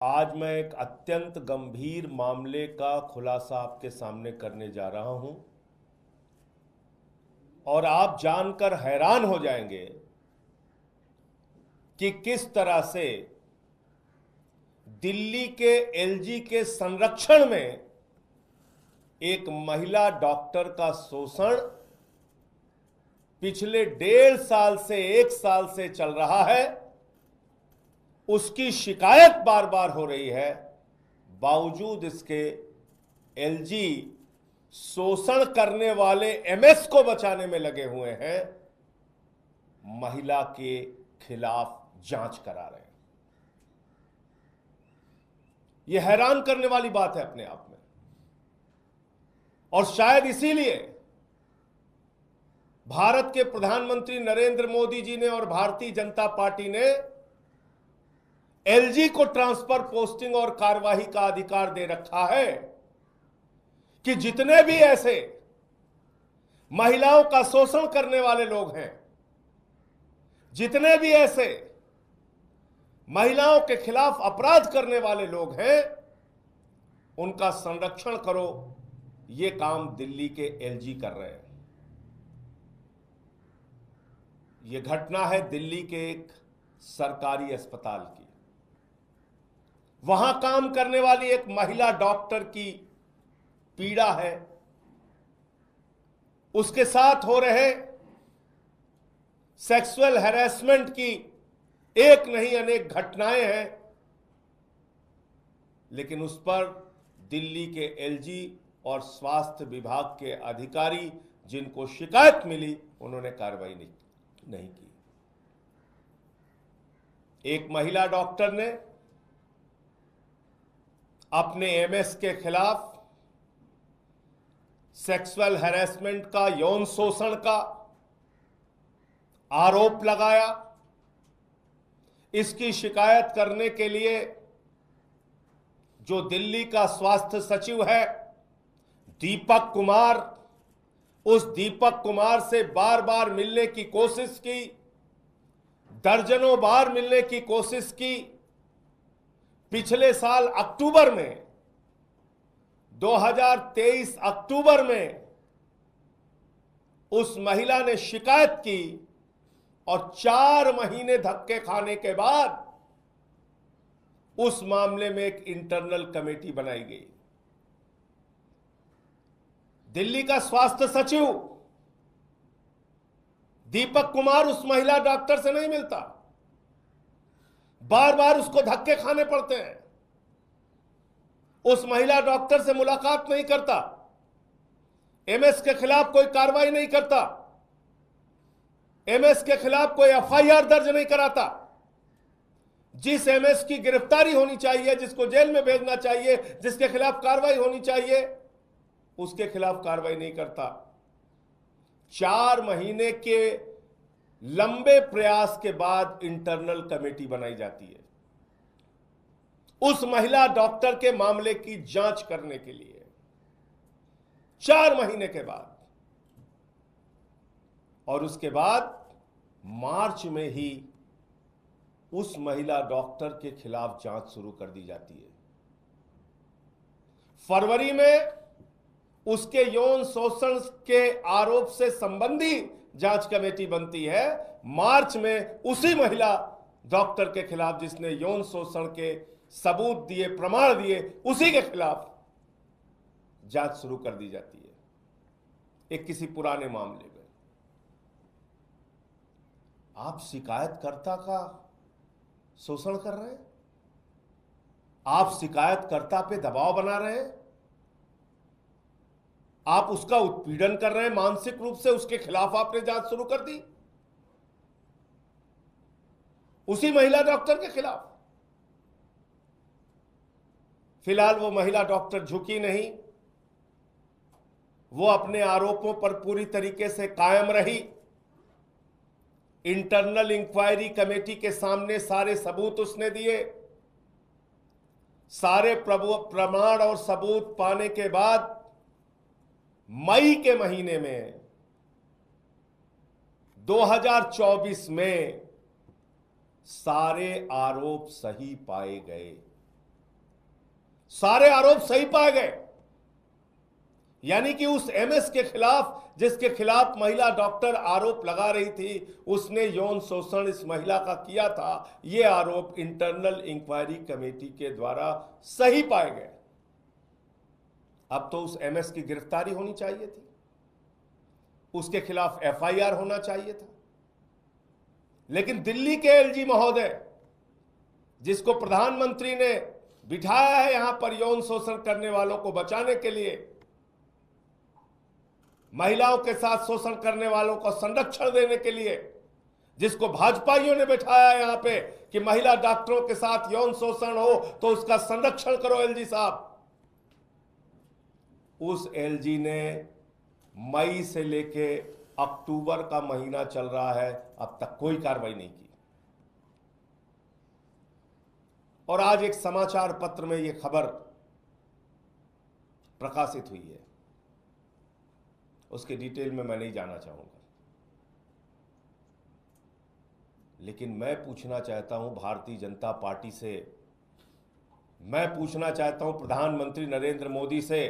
आज मैं एक अत्यंत गंभीर मामले का खुलासा आपके सामने करने जा रहा हूं और आप जानकर हैरान हो जाएंगे कि किस तरह से दिल्ली के एलजी के संरक्षण में एक महिला डॉक्टर का शोषण पिछले 1.5 साल से 1 साल से चल रहा है। उसकी शिकायत बार बार हो रही है, बावजूद इसके एलजी शोषण करने वाले एमएस को बचाने में लगे हुए हैं, महिला के खिलाफ जांच करा रहे हैं। यह हैरान करने वाली बात है अपने आप में, और शायद इसीलिए भारत के प्रधानमंत्री नरेंद्र मोदी जी ने और भारतीय जनता पार्टी ने एलजी को ट्रांसफर, पोस्टिंग और कार्यवाही का अधिकार दे रखा है कि जितने भी ऐसे महिलाओं का शोषण करने वाले लोग हैं, जितने भी ऐसे महिलाओं के खिलाफ अपराध करने वाले लोग हैं, उनका संरक्षण करो। यह काम दिल्ली के एलजी कर रहे हैं। यह घटना है दिल्ली के एक सरकारी अस्पताल की। वहां काम करने वाली एक महिला डॉक्टर की पीड़ा है, उसके साथ हो रहे सेक्सुअल हैरेसमेंट की एक नहीं अनेक घटनाएं हैं, लेकिन उस पर दिल्ली के एलजी और स्वास्थ्य विभाग के अधिकारी जिनको शिकायत मिली, उन्होंने कार्रवाई नहीं की। एक महिला डॉक्टर ने अपने एमएस के खिलाफ सेक्सुअल हैरेसमेंट का, यौन शोषण का आरोप लगाया। इसकी शिकायत करने के लिए जो दिल्ली का स्वास्थ्य सचिव है दीपक कुमार, उस दीपक कुमार से बार बार मिलने की कोशिश की, दर्जनों बार मिलने की कोशिश की। पिछले साल अक्टूबर में, 2023 अक्टूबर में उस महिला ने शिकायत की और 4 महीने धक्के खाने के बाद उस मामले में एक इंटरनल कमेटी बनाई गई। दिल्ली का स्वास्थ्य सचिव दीपक कुमार उस महिला डॉक्टर से नहीं मिलता, बार बार उसको धक्के खाने पड़ते हैं, उस महिला डॉक्टर से मुलाकात नहीं करता, एमएस के खिलाफ कोई कार्रवाई नहीं करता, एमएस के खिलाफ कोई एफआईआर दर्ज नहीं कराता। जिस एमएस की गिरफ्तारी होनी चाहिए, जिसको जेल में भेजना चाहिए, जिसके खिलाफ कार्रवाई होनी चाहिए, उसके खिलाफ कार्रवाई नहीं करता। 4 महीने के लंबे प्रयास के बाद इंटरनल कमेटी बनाई जाती है उस महिला डॉक्टर के मामले की जांच करने के लिए। 4 महीने के बाद, और उसके बाद मार्च में ही उस महिला डॉक्टर के खिलाफ जांच शुरू कर दी जाती है। फरवरी में उसके यौन शोषण के आरोप से संबंधी जांच कमेटी बनती है। मार्च में उसी महिला डॉक्टर के खिलाफ, जिसने यौन शोषण के सबूत दिए, प्रमाण दिए, उसी के खिलाफ जांच शुरू कर दी जाती है, एक किसी पुराने मामले में। आप शिकायतकर्ता का शोषण कर रहे हैं, आप शिकायतकर्ता पे दबाव बना रहे हैं, आप उसका उत्पीड़न कर रहे हैं, मानसिक रूप से उसके खिलाफ आपने जांच शुरू कर दी उसी महिला डॉक्टर के खिलाफ। फिलहाल वो महिला डॉक्टर झुकी नहीं, वो अपने आरोपों पर पूरी तरीके से कायम रही। इंटरनल इंक्वायरी कमेटी के सामने सारे सबूत उसने दिए। सारे प्रमाण और सबूत पाने के बाद मई के महीने में 2024 में सारे आरोप सही पाए गए। सारे आरोप सही पाए गए। यानी कि उस एमएस के खिलाफ, जिसके खिलाफ महिला डॉक्टर आरोप लगा रही थी, उसने यौन शोषण इस महिला का किया था, ये आरोप इंटरनल इंक्वायरी कमेटी के द्वारा सही पाए गए। अब तो उस एमएस की गिरफ्तारी होनी चाहिए थी, उसके खिलाफ एफआईआर होना चाहिए था। लेकिन दिल्ली के एलजी महोदय, जिसको प्रधानमंत्री ने बिठाया है यहां पर यौन शोषण करने वालों को बचाने के लिए, महिलाओं के साथ शोषण करने वालों को संरक्षण देने के लिए, जिसको भाजपाइयों ने बैठाया यहां पे कि महिला डॉक्टरों के साथ यौन शोषण हो तो उसका संरक्षण करो एलजी साहब, उस एलजी ने मई से लेके अक्टूबर का महीना चल रहा है, अब तक कोई कार्रवाई नहीं की। और आज एक समाचार पत्र में यह खबर प्रकाशित हुई है, उसके डिटेल में मैं नहीं जाना चाहूंगा, लेकिन मैं पूछना चाहता हूं भारतीय जनता पार्टी से, मैं पूछना चाहता हूं प्रधानमंत्री नरेंद्र मोदी से,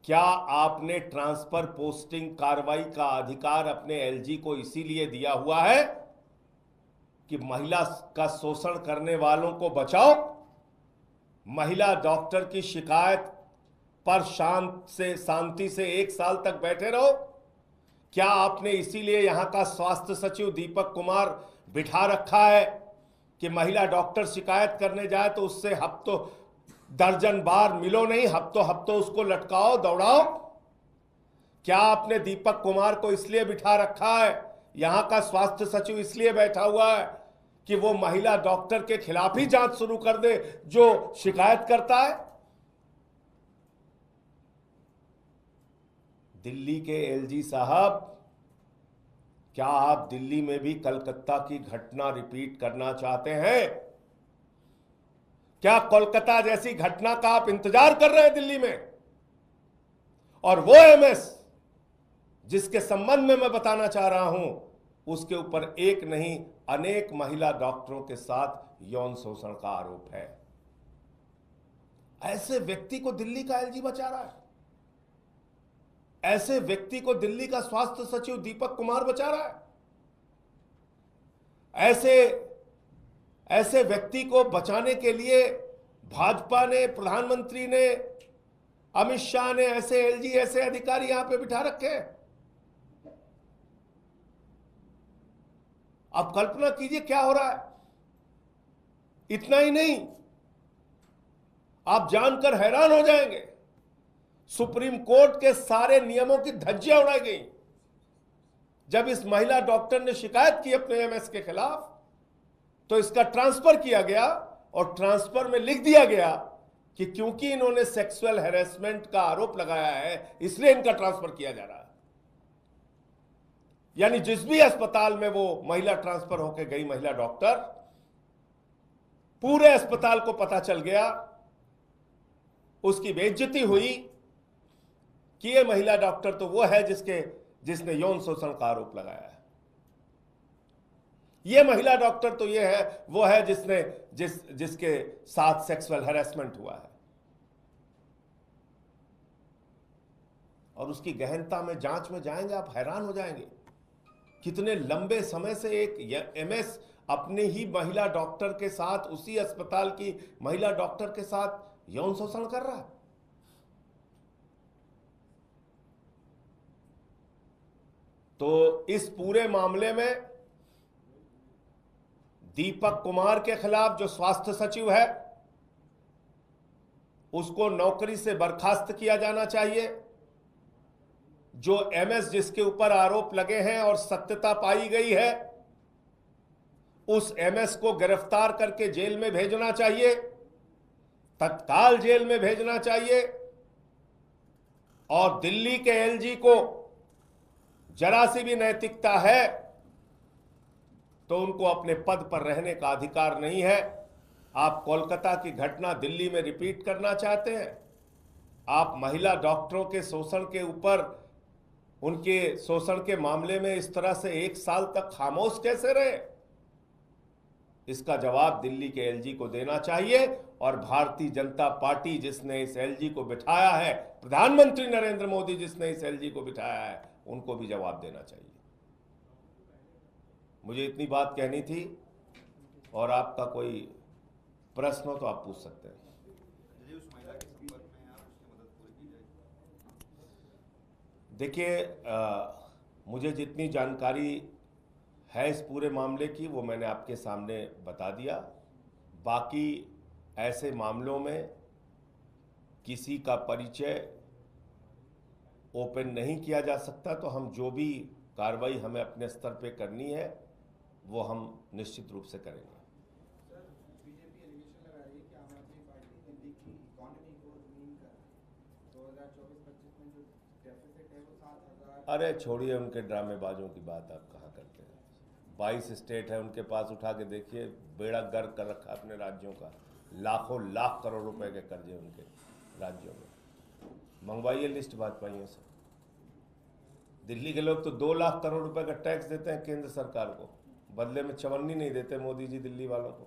क्या आपने ट्रांसफर पोस्टिंग कार्रवाई का अधिकार अपने एलजी को इसीलिए दिया हुआ है कि महिला का शोषण करने वालों को बचाओ? महिला डॉक्टर की शिकायत पर शांति से 1 साल तक बैठे रहो? क्या आपने इसीलिए यहां का स्वास्थ्य सचिव दीपक कुमार बिठा रखा है कि महिला डॉक्टर शिकायत करने जाए तो उससे हफ्तों दर्जन बार मिलो नहीं, हफ्तों उसको लटकाओ दौड़ाओ? क्या आपने दीपक कुमार को इसलिए बिठा रखा है, यहां का स्वास्थ्य सचिव इसलिए बैठा हुआ है कि वो महिला डॉक्टर के खिलाफ ही जांच शुरू कर दे जो शिकायत करता है? दिल्ली के एलजी साहब, क्या आप दिल्ली में भी कलकत्ता की घटना रिपीट करना चाहते हैं? क्या कोलकाता जैसी घटना का आप इंतजार कर रहे हैं दिल्ली में? और वो एमएस जिसके संबंध में मैं बताना चाह रहा हूं, उसके ऊपर एक नहीं अनेक महिला डॉक्टरों के साथ यौन शोषण का आरोप है। ऐसे व्यक्ति को दिल्ली का एलजी बचा रहा है, ऐसे व्यक्ति को दिल्ली का स्वास्थ्य सचिव दीपक कुमार बचा रहा है। ऐसे व्यक्ति को बचाने के लिए भाजपा ने, प्रधानमंत्री ने, अमित शाह ने ऐसे एलजी, ऐसे अधिकारी यहां पे बिठा रखे हैं। आप कल्पना कीजिए क्या हो रहा है। इतना ही नहीं, आप जानकर हैरान हो जाएंगे, सुप्रीम कोर्ट के सारे नियमों की धज्जियां उड़ाई गई। जब इस महिला डॉक्टर ने शिकायत की अपने एमएस के खिलाफ, तो इसका ट्रांसफर किया गया और ट्रांसफर में लिख दिया गया कि क्योंकि इन्होंने सेक्सुअल हैरेसमेंट का आरोप लगाया है इसलिए इनका ट्रांसफर किया जा रहा है। यानी जिस भी अस्पताल में वो महिला ट्रांसफर होकर गई, महिला डॉक्टर, पूरे अस्पताल को पता चल गया, उसकी बेइज्जती हुई कि ये महिला डॉक्टर तो वो है जिसने यौन शोषण का आरोप लगाया है, ये महिला डॉक्टर तो ये है वो है जिसके साथ सेक्सुअल हैरेसमेंट हुआ है। और उसकी गहनता में, जांच में जाएंगे, आप हैरान हो जाएंगे कितने लंबे समय से एक एमएस अपने ही महिला डॉक्टर के साथ, उसी अस्पताल की महिला डॉक्टर के साथ यौन शोषण कर रहा है। तो इस पूरे मामले में दीपक कुमार के खिलाफ जो स्वास्थ्य सचिव है उसको नौकरी से बर्खास्त किया जाना चाहिए। जो एमएस जिसके ऊपर आरोप लगे हैं और सत्यता पाई गई है, उस एमएस को गिरफ्तार करके जेल में भेजना चाहिए, तत्काल जेल में भेजना चाहिए। और दिल्ली के एलजी को जरा सी भी नैतिकता है तो उनको अपने पद पर रहने का अधिकार नहीं है। आप कोलकाता की घटना दिल्ली में रिपीट करना चाहते हैं? आप महिला डॉक्टरों के शोषण के ऊपर, उनके शोषण के मामले में इस तरह से 1 साल तक खामोश कैसे रहे? इसका जवाब दिल्ली के एलजी को देना चाहिए और भारतीय जनता पार्टी जिसने इस एलजी को बिठाया है, प्रधानमंत्री नरेंद्र मोदी जिसने इस एलजी को बिठाया है, उनको भी जवाब देना चाहिए। मुझे इतनी बात कहनी थी, और आपका कोई प्रश्न हो तो आप पूछ सकते हैं। देखिए, मुझे जितनी जानकारी है इस पूरे मामले की वो मैंने आपके सामने बता दिया। बाकी ऐसे मामलों में किसी का परिचय ओपन नहीं किया जा सकता, तो हम जो भी कार्रवाई हमें अपने स्तर पे करनी है वो हम निश्चित रूप से करेंगे। सर, बीजेपी एलिगेशन लगा रही है कि आम आदमी पार्टी दिल्ली की इकोनॉमी को ज़मीन कर 2024-25 में जो डेफिसिट है वो 7,000। अरे छोड़िए उनके ड्रामेबाजों की बात, आप कहाँ करते हैं। 22 स्टेट है उनके पास, उठा के देखिए, बेड़ा गर्क कर रखा अपने राज्यों का। लाखों लाख करोड़ रुपए के कर्जे उनके राज्यों में। मंगवाइए लिस्ट भाजपाइयों से। दिल्ली के लोग तो 2 लाख करोड़ रुपए का टैक्स देते हैं केंद्र सरकार को, बदले में चवन्नी नहीं देते मोदी जी दिल्ली वालों को।